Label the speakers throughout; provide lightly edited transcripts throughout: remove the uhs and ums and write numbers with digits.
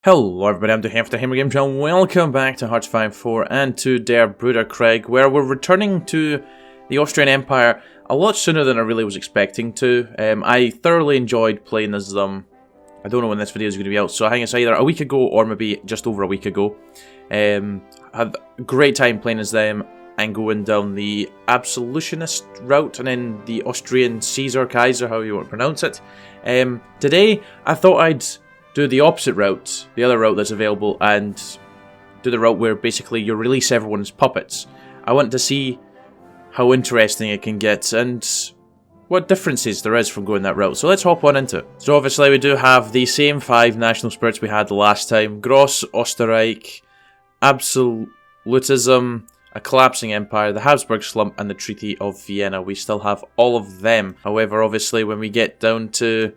Speaker 1: Hello everybody, I'm the Hammer Game Channel. Welcome back to HOI4 and to Der Bruderkrieg, where we're returning to the Austrian Empire a lot sooner than I really was expecting to. I thoroughly enjoyed playing as them. I don't know when this video is going to be out, so I think it's either a week ago or maybe just over a week ago. Had a great time playing as them and going down the absolutionist route and then the Austrian Caesar, Kaiser, however you want to pronounce it. Today, I thought I'd do the opposite route, the other route that's available, and do the route where basically you release everyone as puppets. I want to see how interesting it can get and what differences there is from going that route. So let's hop on into it. So obviously we do have the same 5 national spirits we had the last time. Gross, Österreich, Absolutism, a collapsing empire, the Habsburg slump, and the Treaty of Vienna. We still have all of them. However, obviously when we get down to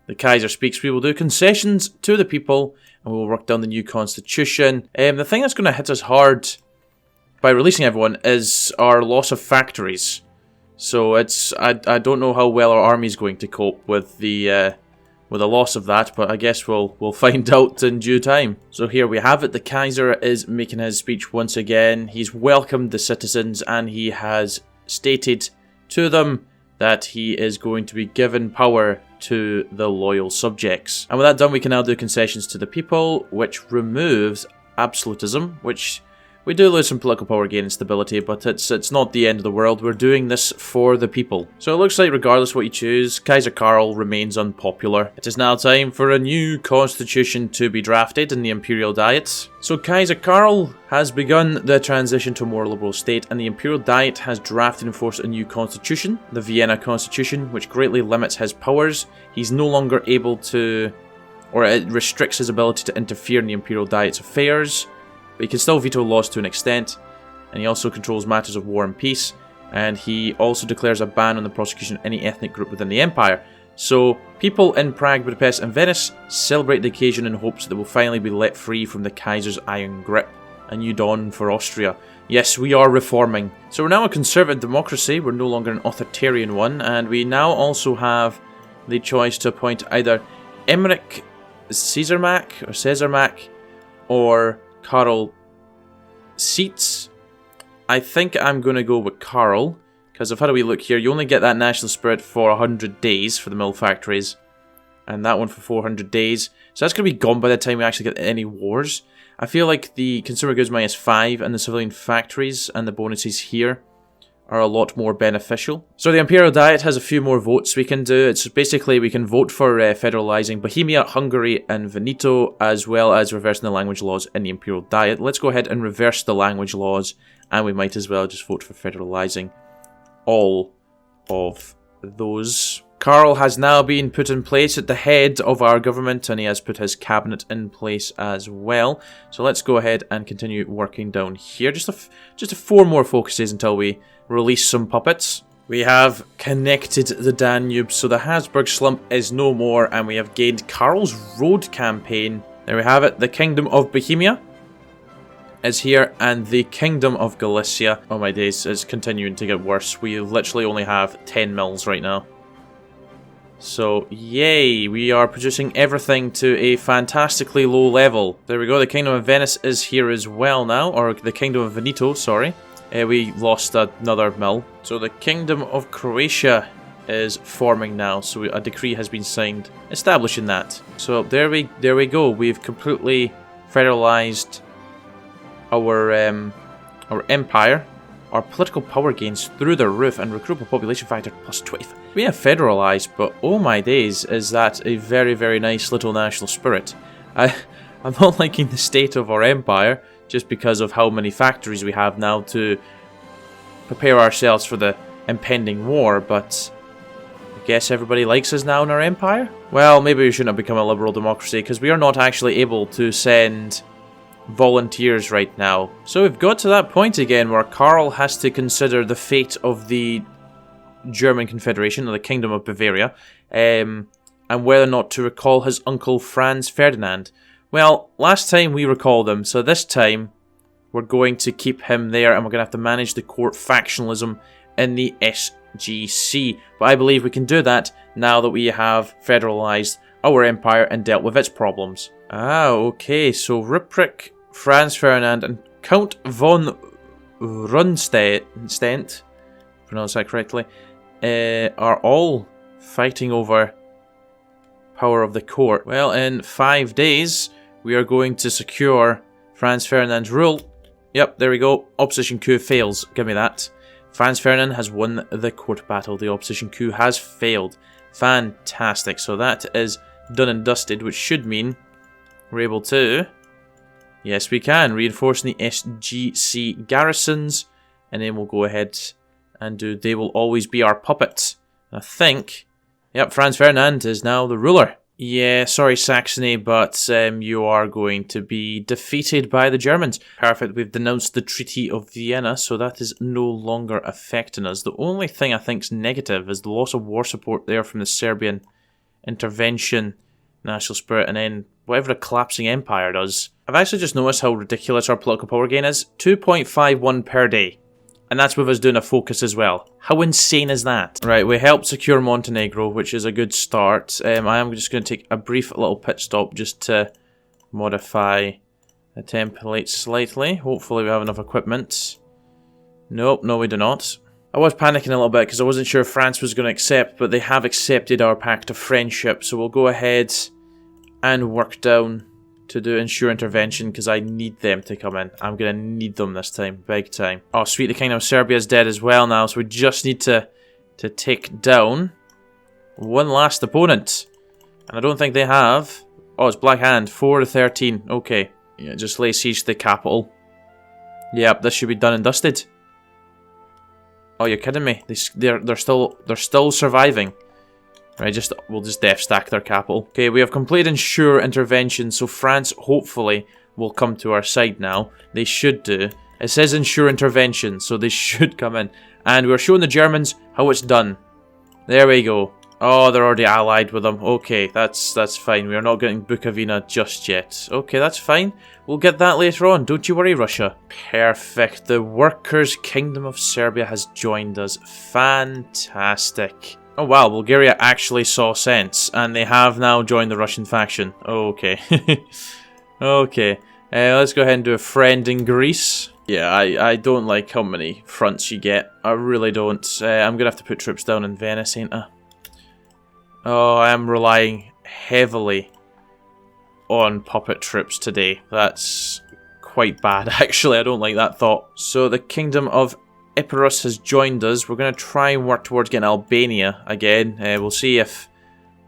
Speaker 1: the Kaiser speaks, we will do concessions to the people, and we will work down the new constitution. The thing that's going to hit us hard by releasing everyone is our loss of factories. So I don't know how well our army is going to cope with the loss of that, but I guess we'll find out in due time. So here we have it. The Kaiser is making his speech once again. He's welcomed the citizens, and he has stated to them that he is going to be given power to the loyal subjects. And with that done, we can now do concessions to the people, which removes absolutism, which we do lose some political power, gain and stability, but it's not the end of the world. We're doing this for the people. So it looks like regardless what you choose, Kaiser Karl remains unpopular. It is now time for a new constitution to be drafted in the Imperial Diet. So Kaiser Karl has begun the transition to a more liberal state, and the Imperial Diet has drafted and enforced a new constitution, the Vienna Constitution, which greatly limits his powers. He's no longer able to, or it restricts his ability to interfere in the Imperial Diet's affairs. But he can still veto laws to an extent, and he also controls matters of war and peace, and he also declares a ban on the prosecution of any ethnic group within the empire. So people in Prague, Budapest and Venice celebrate the occasion in hopes that they will finally be let free from the Kaiser's iron grip. A new dawn for Austria. Yes, we are reforming. So we're now a conservative democracy, we're no longer an authoritarian one, and we now also have the choice to appoint either Emmerich Caesarmac or Karl seats. I think I'm going to go with Karl, because I've had a wee look here. You only get that national spirit for 100 days for the mill factories, and that one for 400 days. So that's going to be gone by the time we actually get any wars. I feel like the consumer goods -5 and the civilian factories and the bonuses here are a lot more beneficial. So the Imperial Diet has a few more votes we can do. It's basically we can vote for federalizing Bohemia, Hungary and Veneto, as well as reversing the language laws in the Imperial Diet. Let's go ahead and reverse the language laws, and we might as well just vote for federalizing all of those. Karl has now been put in place at the head of our government, and he has put his cabinet in place as well. So let's go ahead and continue working down here. Just 4 more focuses until we release some puppets. We have connected the Danube, so the Habsburg slump is no more, and we have gained Karl's road campaign. There we have it. The Kingdom of Bohemia is here, and the Kingdom of Galicia, oh my days, is continuing to get worse. We literally only have 10 mills right now. So, yay, we are producing everything to a fantastically low level. There we go, the Kingdom of Venice is here as well now, or the Kingdom of Veneto, sorry. We lost another mill. So the Kingdom of Croatia is forming now, so a decree has been signed establishing that. So there we go, we've completely federalized our empire. Our political power gains through the roof and recruitable population factor +25. We have federalized, but oh my days, is that a very, very nice little national spirit. I'm not liking the state of our empire, just because of how many factories we have now to prepare ourselves for the impending war, but I guess everybody likes us now in our empire? Well, maybe we shouldn't have become a liberal democracy, because we are not actually able to send volunteers right now. So we've got to that point again where Karl has to consider the fate of the German Confederation, or the Kingdom of Bavaria, and whether or not to recall his uncle Franz Ferdinand. Well, last time we recalled him, so this time we're going to keep him there, and we're going to have to manage the court factionalism in the SGC. But I believe we can do that now that we have federalized our empire and dealt with its problems. Ah, okay, so Ruprecht, Franz Ferdinand, and Count von Rundstedt, pronounce that correctly, are all fighting over power of the court. Well, in 5 days, we are going to secure Franz Ferdinand's rule. Yep, there we go. Opposition coup fails. Give me that. Franz Ferdinand has won the court battle. The opposition coup has failed. Fantastic. So that is done and dusted, which should mean we're able to... Yes, we can. Reinforcing the SGC garrisons. And then we'll go ahead and do... They will always be our puppet. I think... Yep, Franz Ferdinand is now the ruler. Yeah, sorry Saxony, but you are going to be defeated by the Germans. Perfect, we've denounced the Treaty of Vienna, so that is no longer affecting us. The only thing I think is negative is the loss of war support there from the Serbian intervention, national spirit, and then whatever the collapsing empire does. I've actually just noticed how ridiculous our political power gain is. 2.51 per day. And that's with us doing a focus as well. How insane is that? Right, we helped secure Montenegro, which is a good start. I am just going to take a brief little pit stop just to modify the template slightly. Hopefully we have enough equipment. Nope, no we do not. I was panicking a little bit because I wasn't sure if France was going to accept, but they have accepted our pact of friendship. So we'll go ahead and work down to do ensure intervention because I need them to come in. I'm going to need them this time, big time. Oh sweet, the Kingdom of Serbia is dead as well now, so we just need to take down one last opponent. And I don't think they have... Oh, it's Black Hand, 4 to 13, okay. Yeah, just lay siege to the capital. Yep, this should be done and dusted. Oh, you're kidding me? They're still surviving. Right, we'll just death stack their capital. Okay, we have completed ensure intervention, so France hopefully will come to our side now. They should do. It says ensure intervention, so they should come in. And we're showing the Germans how it's done. There we go. Oh, they're already allied with them. Okay, that's fine. We are not getting Bukovina just yet. Okay, that's fine. We'll get that later on. Don't you worry, Russia. Perfect. The Workers' Kingdom of Serbia has joined us. Fantastic. Oh wow, Bulgaria actually saw sense, and they have now joined the Russian faction. Okay. Okay. Let's go ahead and do a friend in Greece. Yeah, I don't like how many fronts you get. I really don't. I'm going to have to put troops down in Venice, ain't I? Oh, I am relying heavily on puppet troops today. That's quite bad, actually. I don't like that thought. So the Kingdom of Epirus has joined us. We're going to try and work towards getting Albania again. We'll see if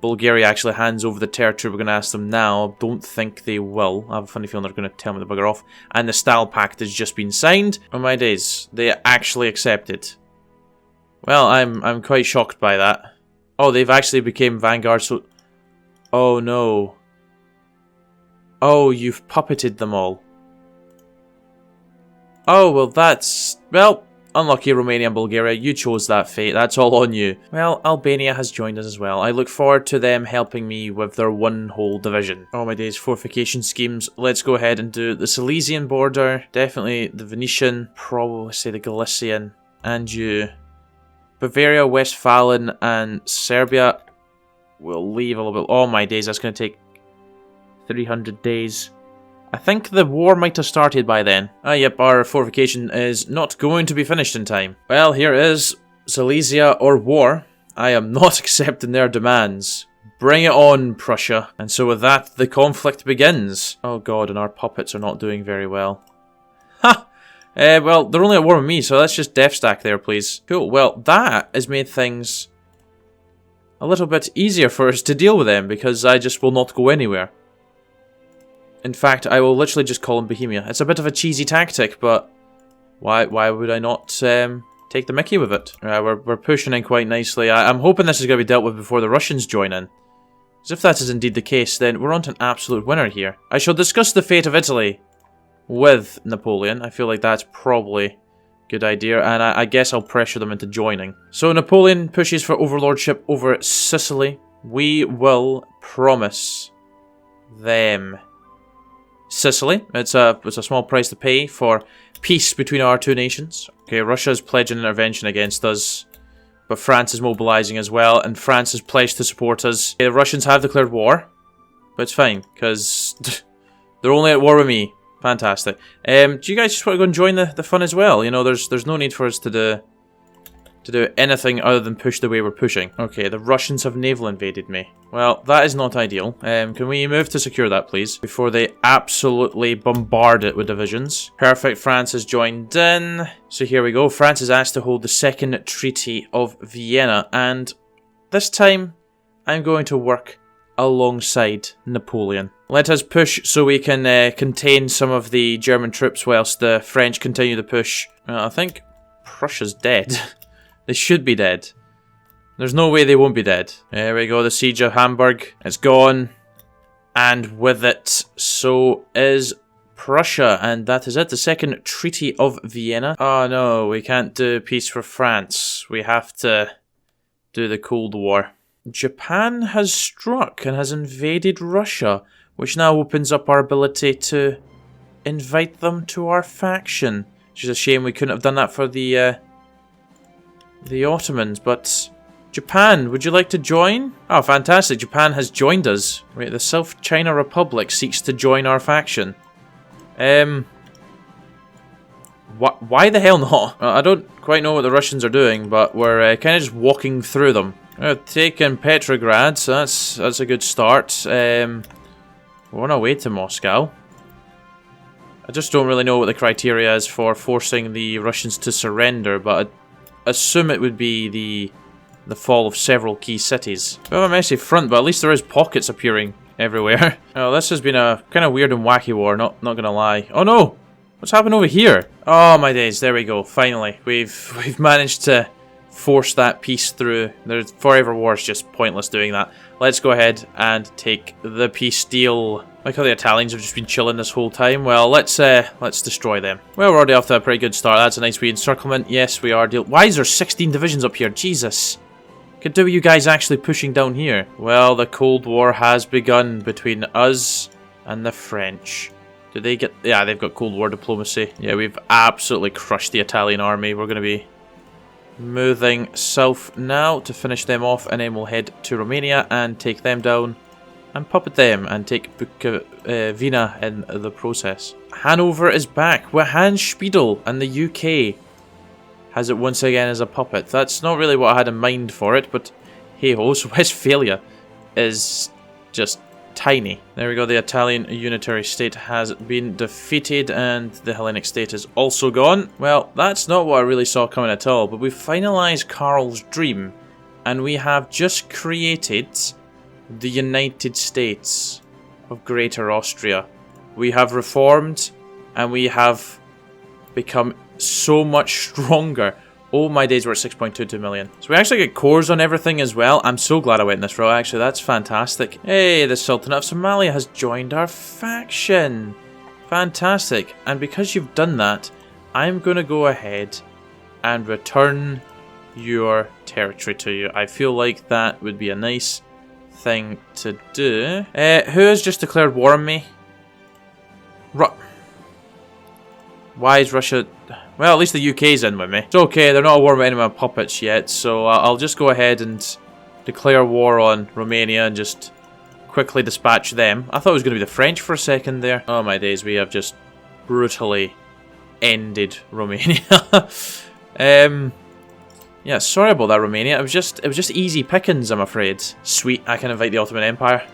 Speaker 1: Bulgaria actually hands over the territory. We're going to ask them now. Don't think they will. I have a funny feeling they're going to tell me to bugger off. And the Style Pact has just been signed. Oh my days. They actually accepted. Well, I'm quite shocked by that. Oh, they've actually became Vanguard, so... Oh no. Oh, you've puppeted them all. Oh, well that's... Well... Unlucky Romania and Bulgaria, you chose that fate, that's all on you. Well, Albania has joined us as well. I look forward to them helping me with their one whole division. Oh my days, fortification schemes. Let's go ahead and do the Silesian border, definitely the Venetian, probably say the Galician, and you. Bavaria, Westphalen, and Serbia will leave a little bit. Oh my days, that's going to take 300 days. I think the war might have started by then. Ah, yep, our fortification is not going to be finished in time. Well, here is Silesia or war. I am not accepting their demands. Bring it on, Prussia. And so with that, the conflict begins. Oh god, and our puppets are not doing very well. Ha! Well, they're only at war with me, so let's just death stack there, please. Cool, well, that has made things a little bit easier for us to deal with them, because I just will not go anywhere. In fact, I will literally just call him Bohemia. It's a bit of a cheesy tactic, but why would I not take the mickey with it? We're pushing in quite nicely. I'm hoping this is going to be dealt with before the Russians join in. Because if that is indeed the case, then we're on to an absolute winner here. I shall discuss the fate of Italy with Napoleon. I feel like that's probably a good idea, and I guess I'll pressure them into joining. So Napoleon pushes for overlordship over Sicily. We will promise them Sicily. It's a small price to pay for peace between our two nations. Okay, Russia is pledging intervention against us, but France is mobilizing as well, and France has pledged to support us. Okay, the Russians have declared war, but it's fine, because They're only at war with me. Fantastic. Do you guys just want to go and join the fun as well? You know, there's no need for us to do anything other than push the way we're pushing. Okay, the Russians have naval invaded me. Well, that is not ideal. Can we move to secure that, please? Before they absolutely bombard it with divisions. Perfect, France has joined in. So here we go. France is asked to hold the Second Treaty of Vienna. And this time, I'm going to work alongside Napoleon. Let us push so we can contain some of the German troops whilst the French continue to push. I think Prussia's dead. They should be dead. There's no way they won't be dead. There we go, the siege of Hamburg. It's gone. And with it, so is Prussia. And that is it, the Second Treaty of Vienna. Oh no, we can't do peace for France. We have to do the Cold War. Japan has struck and has invaded Russia, which now opens up our ability to invite them to our faction. Which is a shame we couldn't have done that for the Ottomans, but Japan, would you like to join? Oh, fantastic, Japan has joined us. Wait, the South China Republic seeks to join our faction. Why the hell not? I don't quite know what the Russians are doing, but we're kind of just walking through them. Taking Petrograd, so that's a good start. We're on our way to Moscow. I just don't really know what the criteria is for forcing the Russians to surrender, but I assume it would be the fall of several key cities. We have a messy front, but at least there is pockets appearing everywhere. Oh, this has been a kind of weird and wacky war, not gonna lie. Oh no! What's happened over here? Oh my days, there we go, finally. We've managed to force that peace through. There's forever war is just pointless doing that. Let's go ahead and take the peace deal. Like how the Italians have just been chilling this whole time. Well, let's destroy them. Well, we're already off to a pretty good start. That's a nice wee encirclement. Yes, we are. Why is there 16 divisions up here? Jesus. Could do with you guys actually pushing down here. Well, the Cold War has begun between us and the French. Do they get... Yeah, they've got Cold War diplomacy. Yeah, we've absolutely crushed the Italian army. We're going to be moving south now to finish them off, and then we'll head to Romania and take them down and puppet them and take Vienna in the process. Hanover is back with Hans Spiedel, and the UK has it once again as a puppet. That's not really what I had in mind for it, but hey ho, so Westphalia is just tiny. There we go, the Italian unitary state has been defeated and the Hellenic state is also gone. Well, that's not what I really saw coming at all, but we've finalized Karl's dream and we have just created the United States of Greater Austria. We have reformed and we have become so much stronger. Oh my days, we're at 6.22 million. So we actually get cores on everything as well. I'm so glad I went this route, actually. That's fantastic. Hey, the Sultanate of Somalia has joined our faction. Fantastic. And because you've done that, I'm going to go ahead and return your territory to you. I feel like that would be a nice thing to do. Who has just declared war on me? Why is Russia... Well, at least the UK's in with me. It's okay, they're not at war with any of my puppets yet, so I'll just go ahead and declare war on Romania and just quickly dispatch them. I thought it was going to be the French for a second there. Oh my days, we have just brutally ended Romania. Yeah, sorry about that, Romania. It was just easy pickings, I'm afraid. Sweet, I can invite the Ottoman Empire.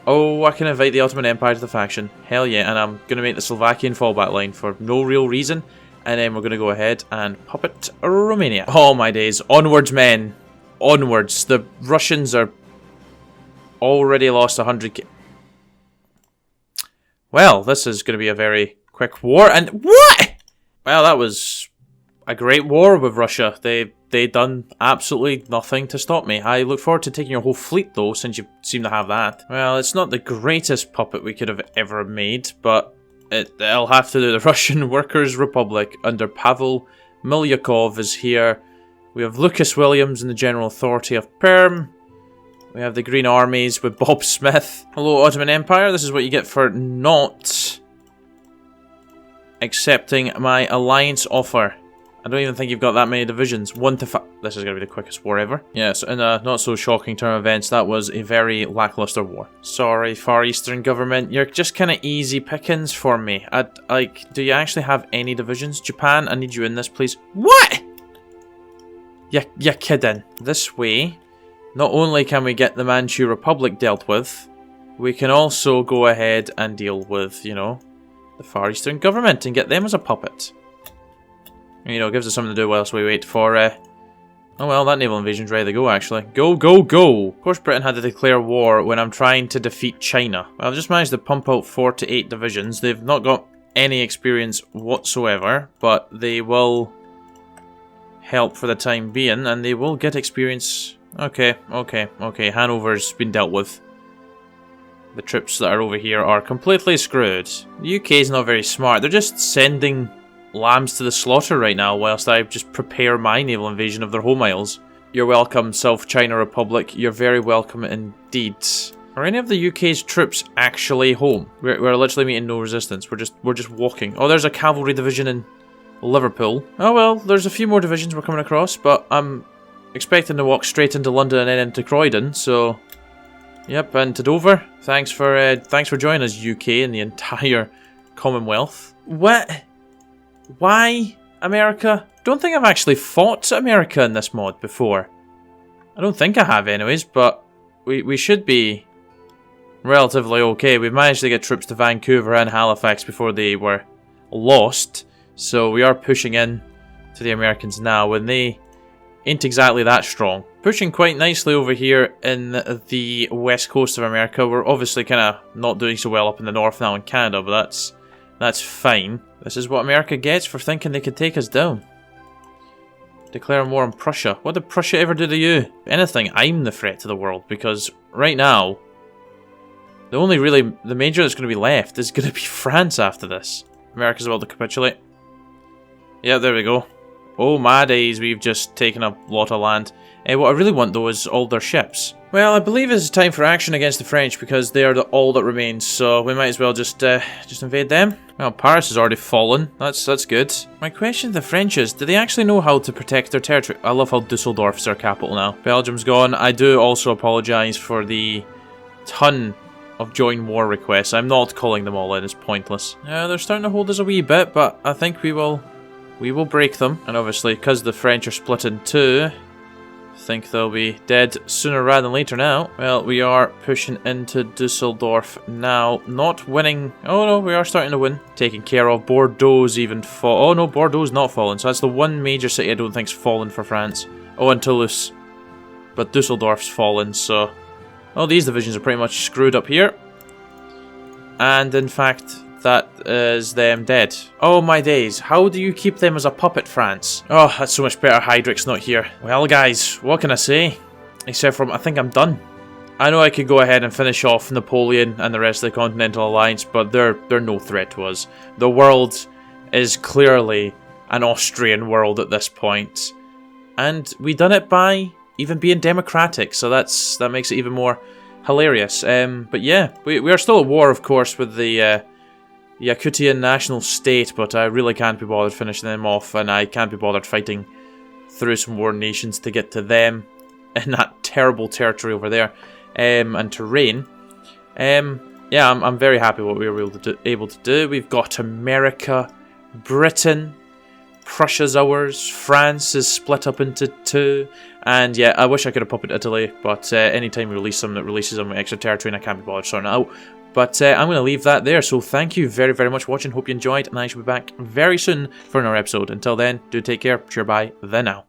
Speaker 1: Oh, I can invite the Ottoman Empire to the faction. Hell yeah, and I'm going to make the Slovakian fallback line for no real reason. And then we're going to go ahead and puppet Romania. Oh my days. Onwards, men. Onwards. The Russians are already lost 100k. Well, this is going to be a very quick war. And what? Well, that was a great war with Russia. They done absolutely nothing to stop me. I look forward to taking your whole fleet, though, since you seem to have that. Well, it's not the greatest puppet we could have ever made, but it'll have to do. The Russian Workers' Republic under Pavel Milyakov is here. We have Lucas Williams in the General Authority of Perm. We have the Green Armies with Bob Smith. Hello, Ottoman Empire. This is what you get for not accepting my alliance offer. I don't even think you've got that many divisions. 1 to 5. This is going to be the quickest war ever. Yes, in a not so shocking turn of events, that was a very lackluster war. Sorry, Far Eastern government. You're just kind of easy pickings for me. Do you actually have any divisions? Japan, I need you in this, please. What? You're kidding. This way, not only can we get the Manchu Republic dealt with, we can also go ahead and deal with, you know, the Far Eastern government and get them as a puppet. You know, it gives us something to do whilst we wait for, oh well, that naval invasion's ready to go, actually. Go, go, go! Of course, Britain had to declare war when I'm trying to defeat China. Well, I've just managed to pump out 4 to 8 divisions. They've not got any experience whatsoever, but they will help for the time being, and they will get experience. Okay. Hanover's been dealt with. The troops that are over here are completely screwed. The UK is not very smart. They're just sending lambs to the slaughter right now whilst I just prepare my naval invasion of their home isles. You're welcome, South China Republic. You're very welcome indeed. Are any of the UK's troops actually home? We're literally meeting no resistance. We're just walking. Oh, there's a cavalry division in Liverpool. Oh well, there's a few more divisions we're coming across, but I'm expecting to walk straight into London and then into Croydon, so yep, and to Dover. Thanks for joining us, UK and the entire Commonwealth. What? Why, America? Don't think I've actually fought America in this mod before. I don't think I have anyways, but we should be relatively okay. We've managed to get troops to Vancouver and Halifax before they were lost, so we are pushing in to the Americans now when they ain't exactly that strong. Pushing quite nicely over here in the west coast of America. We're obviously kind of not doing so well up in the north now in Canada, but that's fine. This is what America gets for thinking they could take us down. Declare war on Prussia. What did Prussia ever do to you? If anything, I'm the threat to the world, because right now, the major that's going to be left is going to be France after this. America's about to capitulate. Yeah, there we go. Oh my days, we've just taken a lot of land. What I really want though is all their ships. Well, I believe it's time for action against the French because they are all that remains, so we might as well just invade them. Well, Paris has already fallen. That's good. My question to the French is, do they actually know how to protect their territory? I love how Dusseldorf is their capital now. Belgium's gone. I do also apologise for the ton of join war requests. I'm not calling them all in, it's pointless. They're starting to hold us a wee bit, but I think we will break them. And obviously, because the French are split in two, I think they'll be dead sooner rather than later now. Well, we are pushing into Dusseldorf now. Not winning. Oh no, we are starting to win. Taken care of. Bordeaux's even fall. Oh no, Bordeaux's not fallen. So that's the one major city I don't think's fallen for France. Oh, and Toulouse. But Dusseldorf's fallen, so all these divisions are pretty much screwed up here. And in fact, that is them dead. Oh my days, how do you keep them as a puppet, France? Oh, that's so much better Heydrich's not here. Well guys, what can I say? Except for I think I'm done. I know I could go ahead and finish off Napoleon and the rest of the Continental Alliance, but they're no threat to us. The world is clearly an Austrian world at this point. And we done it by even being democratic, so that makes it even more hilarious. But yeah, we are still at war, of course, with the Yakutian national state, but I really can't be bothered finishing them off, and I can't be bothered fighting through some war nations to get to them in that terrible territory over there, and terrain. Yeah, I'm very happy what we were able to do. We've got America, Britain, Prussia's ours, France is split up into two, and yeah, I wish I could have puppeted Italy, but anytime we release them, it releases them with extra territory, and I can't be bothered sorting it out. But I'm going to leave that there, so thank you very, very much for watching. Hope you enjoyed, and I shall be back very soon for another episode. Until then, do take care. Cheer, bye, then now.